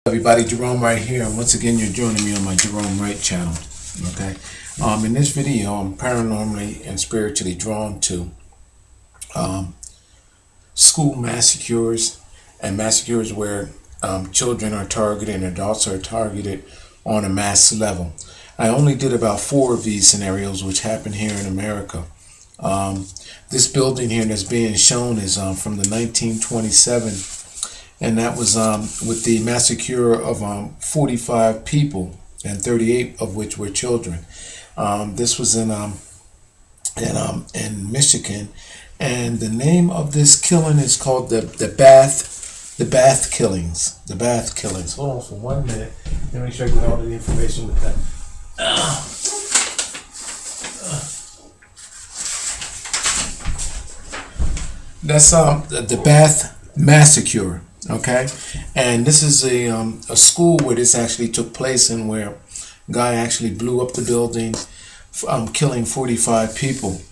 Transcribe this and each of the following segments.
Everybody, Jerome right here, and once again you're joining me on my Jerome Wright channel. Okay, in this video I'm paranormally and spiritually drawn to school massacres and massacres where children are targeted and adults are targeted on a mass level. I only did about 4 of these scenarios which happened here in America. This building here that's being shown is from the 1927, and that was with the massacre of 45 people, and 38 of which were children. This was in Michigan, and the name of this killing is called the Bath Killings. The Bath Killings. Hold on for 1 minute. Let me make sure I get all the information with that. That's the Bath Massacre. Okay, and this is a school where this actually took place, and where a guy actually blew up the building, killing 45 people.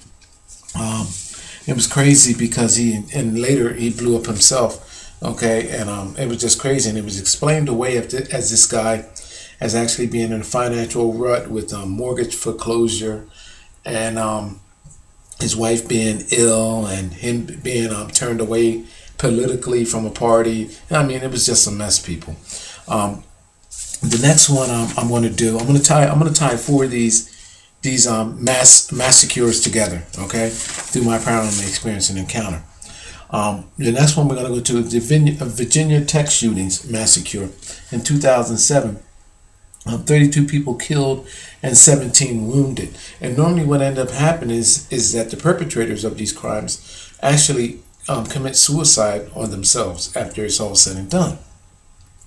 It was crazy because later he blew up himself. Okay, and it was just crazy, and it was explained away as this guy as actually being in a financial rut with mortgage foreclosure, and his wife being ill, and him being turned away politically from a party. I mean, it was just a mess, people. The next one I'm going to do, I'm going to tie 4 of these massacres together, okay, through my paranormal experience and encounter. The next one we're going to go to is the Virginia Tech shootings massacre in 2007. 32 people killed and 17 wounded. And normally what ended up happening is that the perpetrators of these crimes actually commit suicide on themselves after it's all said and done.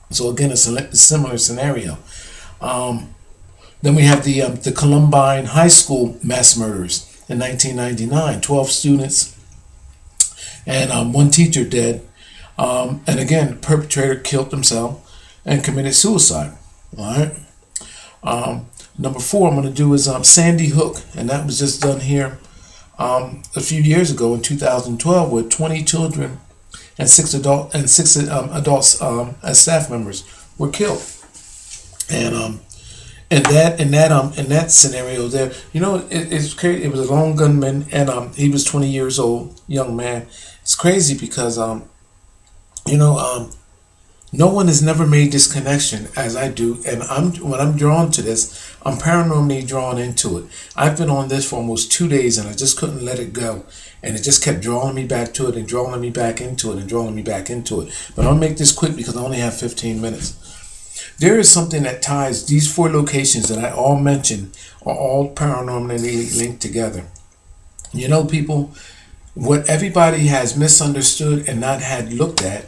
So again, it's a similar scenario. Then we have the Columbine High School mass murders in 1999. 12 students and 1 teacher dead. And again, the perpetrator killed himself and committed suicide. All right. Number 4 I'm going to do is Sandy Hook, and that was just done here a few years ago in 2012, where 20 children and 6 adults as staff members were killed. And in that scenario there, you know, it's crazy. It was a lone gunman, and he was 20 years old, young man. It's crazy because no one has never made this connection as I do, and when I'm drawn to this, I'm paranormally drawn into it. I've been on this for almost 2 days, and I just couldn't let it go, and it just kept drawing me back to it and drawing me back into it and drawing me back into it. But I'll make this quick because I only have 15 minutes. There is something that ties these 4 locations that I all mentioned are all paranormally linked together. You know, people, what everybody has misunderstood and not had looked at.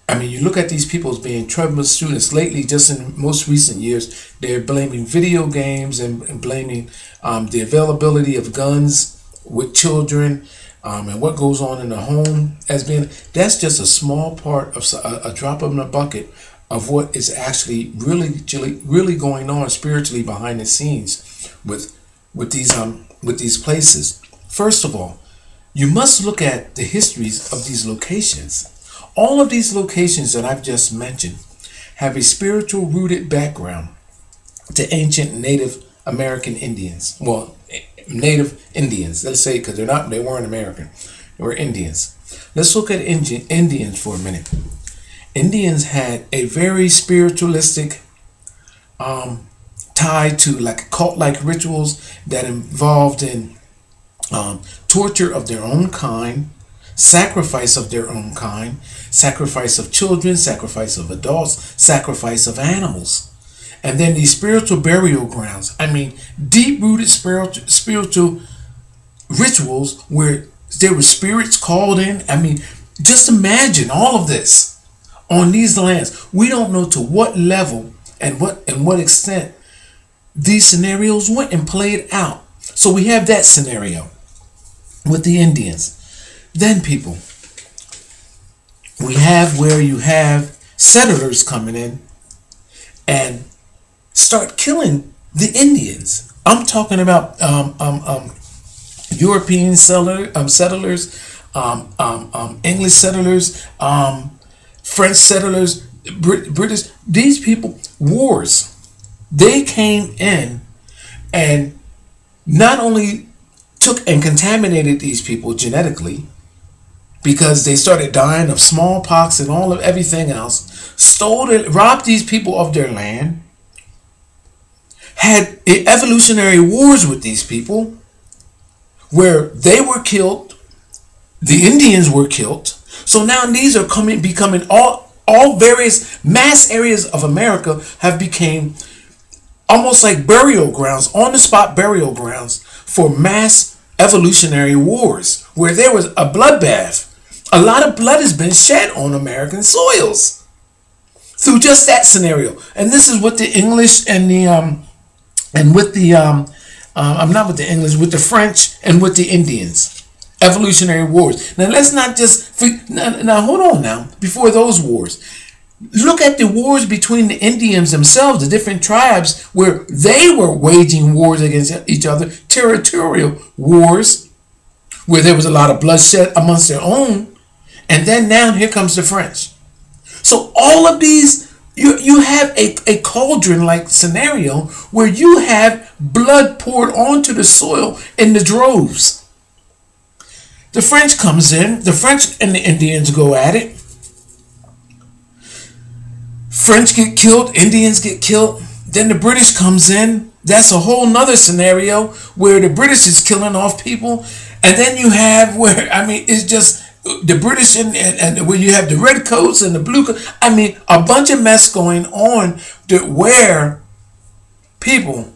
I mean, you look at these people as being troubled students. Lately, just in most recent years, they're blaming video games and blaming the availability of guns with children and what goes on in the home as being, that's just a small part of a drop in the bucket of what is actually really going on spiritually behind the scenes with these places. First of all, you must look at the histories of these locations. All of these locations that I've just mentioned have a spiritual rooted background to ancient Native American Indians. Well, Native Indians, let's say, because they weren't American, they were Indians. Let's look at Indians for a minute. Indians had a very spiritualistic tie to like cult-like rituals that involved in torture of their own kind, sacrifice of their own kind, sacrifice of children, sacrifice of adults, sacrifice of animals. And then these spiritual burial grounds. I mean, deep-rooted spiritual rituals where there were spirits called in. I mean, just imagine all of this on these lands. We don't know to what level and what extent these scenarios went and played out. So we have that scenario with the Indians. Then, people, we have where you have settlers coming in and start killing the Indians. I'm talking about European settlers, English settlers, French settlers, British, these people, wars, they came in and not only took and contaminated these people genetically, because they started dying of smallpox and all of everything else, stole it, robbed these people of their land, had evolutionary wars with these people, where they were killed, the Indians were killed. So now these are becoming all various mass areas of America have become almost like burial grounds, on the spot burial grounds for mass evolutionary wars, where there was a bloodbath. A lot of blood has been shed on American soils through just that scenario. And this is what the English and the with the French and with the Indians, evolutionary wars. Now let's not just now hold on now. Before those wars, look at the wars between the Indians themselves, the different tribes, where they were waging wars against each other, territorial wars, where there was a lot of bloodshed amongst their own. And then now here comes the French. So all of these, you have a cauldron-like scenario where you have blood poured onto the soil in the droves. The French comes in, the French and the Indians go at it. French get killed, Indians get killed. Then the British comes in. That's a whole nother scenario where the British is killing off people. And then you have where, I mean, it's just the British and where you have the red coats and the blue coats. I mean, a bunch of mess going on where people,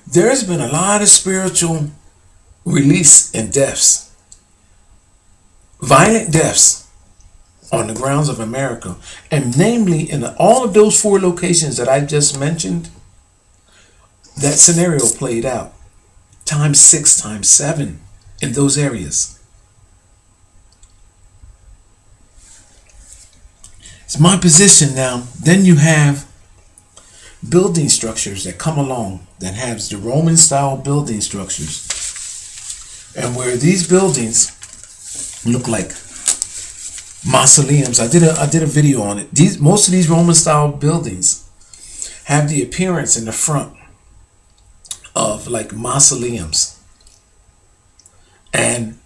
there's been a lot of spiritual release and deaths, violent deaths on the grounds of America. And namely in all of those 4 locations that I just mentioned, that scenario played out times 6, times 7 in those areas. It's my position now. Then you have building structures that come along that has the Roman style building structures, and where these buildings look like mausoleums. I did a video on it. Most of these Roman style buildings have the appearance in the front of like mausoleums. And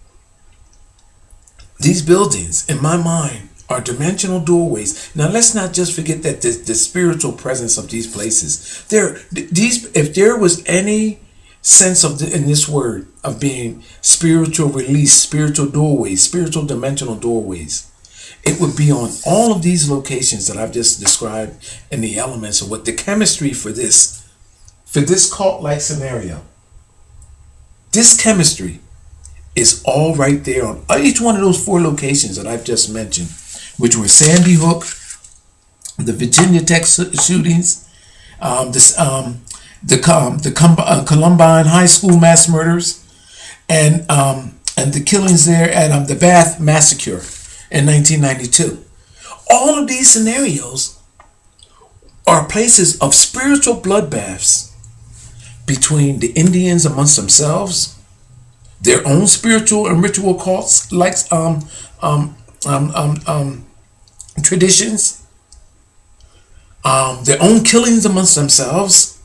these buildings, in my mind, are dimensional doorways. Now let's not just forget that the spiritual presence of these places. If there was any sense of in this word of being spiritual release, spiritual doorways, spiritual dimensional doorways, it would be on all of these locations that I've just described in the elements of what the chemistry for this cult-like scenario. This chemistry is all right there on each one of those 4 locations that I've just mentioned, which were Sandy Hook, the Virginia Tech shootings, the Columbine High School mass murders, and the killings there at the Bath Massacre in 1992. All of these scenarios are places of spiritual bloodbaths between the Indians amongst themselves, their own spiritual and ritual cults like traditions, their own killings amongst themselves,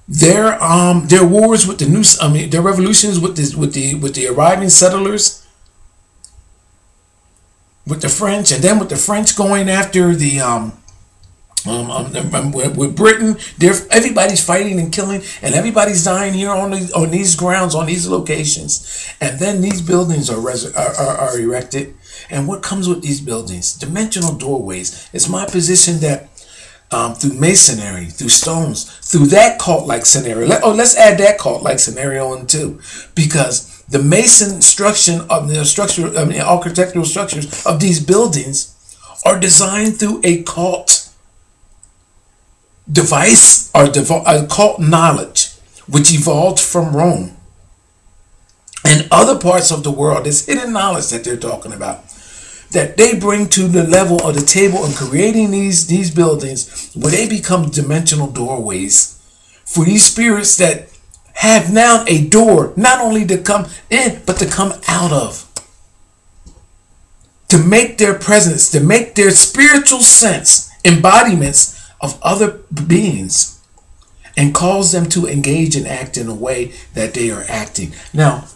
their wars with their revolutions with the arriving settlers, with the French, and then with the French going after the with Britain. Everybody's fighting and killing, and everybody's dying here on these grounds, on these locations. And then these buildings are erected. And what comes with these buildings? Dimensional doorways. It's my position that through masonry, through stones, through that cult-like scenario. Let's add that cult-like scenario in too, because the mason structure of the architectural structures of these buildings are designed through a cult device or occult knowledge, which evolved from Rome and other parts of the world. This hidden knowledge that they're talking about, that they bring to the level of the table and creating these buildings where they become dimensional doorways for these spirits that have now a door not only to come in but to come out of. to make their presence, to make their spiritual sense embodiments of other beings, and cause them to engage and act in a way that they are acting. Now,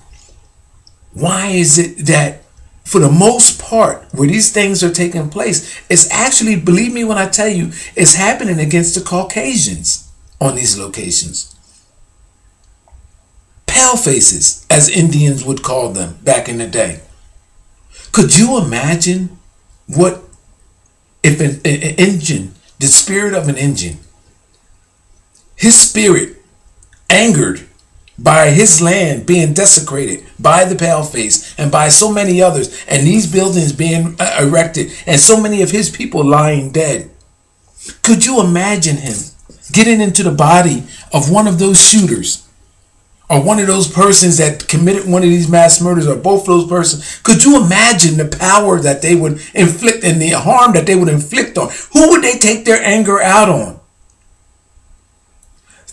why is it that for the most part where these things are taking place, it's actually, believe me when I tell you, it's happening against the Caucasians on these locations? Pale faces, as Indians would call them back in the day. Could you imagine what if an Indian, the spirit of an Indian, his spirit angered by his land being desecrated by the paleface and by so many others, and these buildings being erected, and so many of his people lying dead? Could you imagine him getting into the body of one of those shooters, or one of those persons that committed one of these mass murders, or both of those persons? Could you imagine the power that they would inflict and the harm that they would inflict on? Who would they take their anger out on?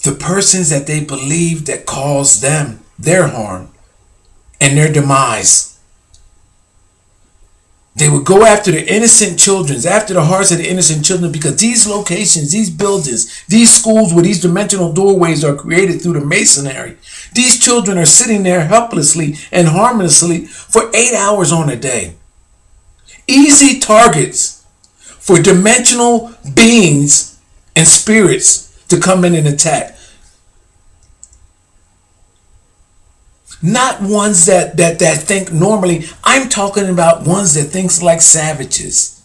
The persons that they believed that caused them their harm and their demise. They would go after the innocent children, after the hearts of the innocent children, because these locations, these buildings, these schools where these dimensional doorways are created through the masonry, these children are sitting there helplessly and harmlessly for 8 hours on a day. Easy targets for dimensional beings and spirits to come in and attack. Not ones that think normally. I'm talking about ones that think like savages.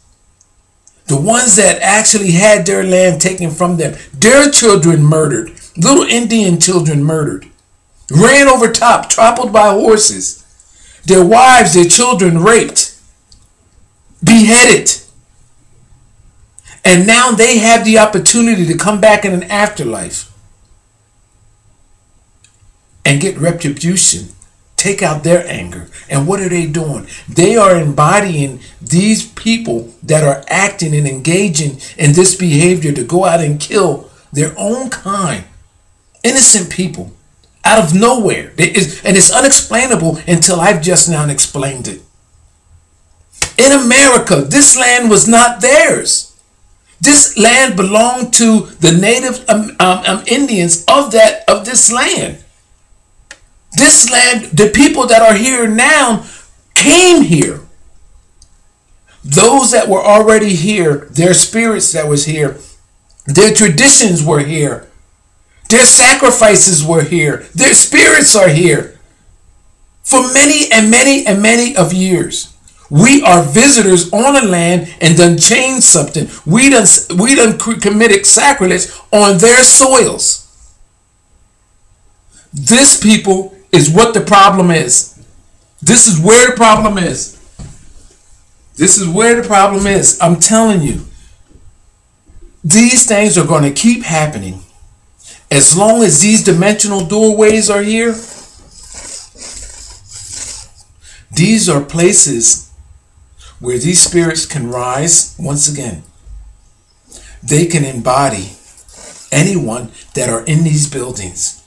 The ones that actually had their land taken from them. Their children murdered. Little Indian children murdered. Ran over top, trampled by horses. Their wives, their children raped. Beheaded. And now they have the opportunity to come back in an afterlife and get retribution, take out their anger. And what are they doing? They are embodying these people that are acting and engaging in this behavior to go out and kill their own kind, innocent people, out of nowhere. And it's unexplainable until I've just now explained it. In America, this land was not theirs. This land belonged to the native Indians of this land. This land, the people that are here now came here. Those that were already here, their spirits that was here, their traditions were here, their sacrifices were here, their spirits are here for many and many and many of years. We are visitors on a land and done changed something. We done committed sacrilege on their soils. This, people, is what the problem is. This is where the problem is. This is where the problem is. I'm telling you, these things are going to keep happening as long as these dimensional doorways are here. These are places where these spirits can rise once again. They can embody anyone that are in these buildings.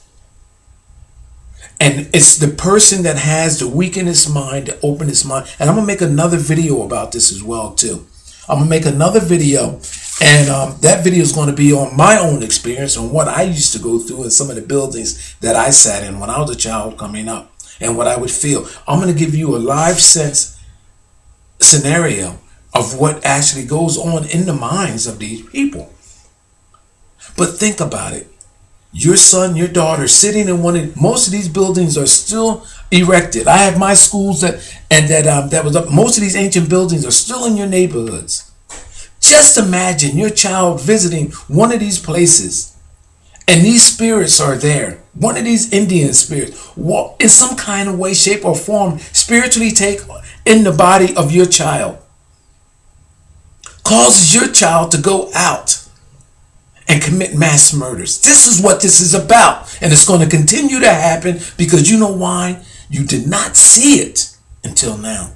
And it's the person that has the weakest mind, the openest mind. And I'm going to make another video about this as well, too. I'm going to make another video. And that video is going to be on my own experience, on what I used to go through in some of the buildings that I sat in when I was a child coming up, and what I would feel. I'm going to give you a live sense scenario of what actually goes on in the minds of these people. But think about it. Your son, your daughter sitting in one of, most of these buildings are still erected. I have my schools that was up. Most of these ancient buildings are still in your neighborhoods. Just imagine your child visiting one of these places and these spirits are there. One of these Indian spirits, in some kind of way, shape, or form, spiritually take in the body of your child. Causes your child to go out and commit mass murders. This is what this is about. And it's going to continue to happen because you know why? You did not see it until now.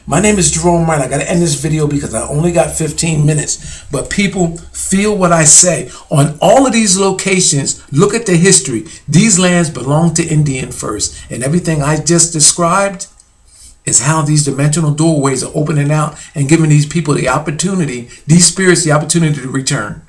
My name is Jerome Wright. I got to end this video because I only got 15 minutes. But people, feel what I say. On all of these locations, look at the history. These lands belong to Indian first. And everything I just described is how these dimensional doorways are opening out and giving these people the opportunity, these spirits the opportunity to return.